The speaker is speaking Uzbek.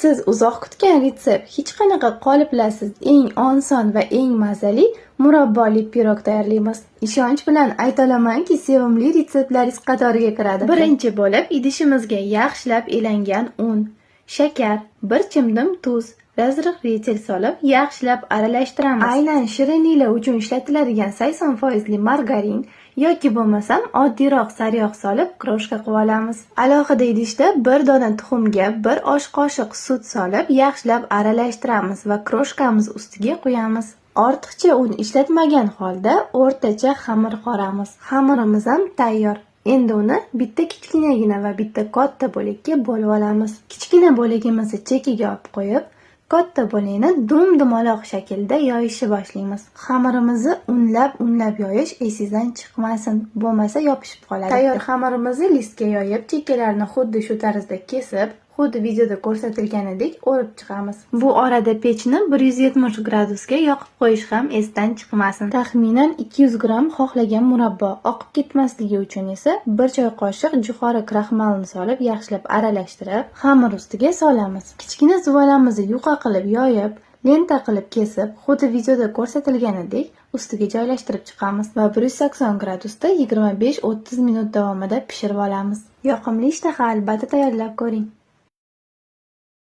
Siz uzoq kutgan retsept hech qanaqa qoliplarsiz eng oson va eng mazali murabboli pirog tayyorlaymiz. Ishonch bilan ayta olamanki, sevimli retseptlaringiz qatoriga kiradi. Birinchi bo'lib idishimizga yaxshilab elangan un, shakar, bir chimdim tuz, razriq retel solib yaxshilab aralashtiramiz. Aynan shirinliklar uchun ishlatiladigan 80% margarin yoki bo'lmasam oddiyroq sariyog' solib kroshka qilib olamiz. Alohida idishda bir dona tuxumga 1 osh qoshiq sut solib yaxshilab aralashtiramiz va kroshkamiz ustiga qo'yamiz. Ortiqcha un ishlatmagan holda o'rtacha xamir qoramiz. Xamirimiz ham tayyor. Endi uni bitta kichkinagina va bitta katta bo'lakka bo'lib olamiz. Kichkina bo'lagimizni chekiga olib qo'yib, katta bo'lakni dum-dumaloq shaklda yoyishni boshlaymiz. Xamirimizni unlab yoyish esingizdan chiqmasin, bo'lmasa yopishib qoladi. Tayyor xamirimizni listga yoyib, chekkalarini xuddi shu tarzda kesib, xuddi videoda ko'rsatilganidek o'rib chiqamiz. Bu orada pechni 170 gradusga yoqib qo'yish ham esdan chiqmasin. Taxminan 200 gram xohlagan murabbo oqib ketmasligi uchun esa 1 choy qoshiq jo'xori kraxmalini solib yaxshilab aralashtirib, xamir ustiga solamiz. Kichkina zuvalamizni yuqa qilib yoyib, lenta qilib kesib, xuddi videoda ko'rsatilganidek ustiga joylashtirib chiqamiz va 180 gradusda 25-30 minut davomida pishirib olamiz. Yoqimli ishtaha albatta tayyorlab ko'ring.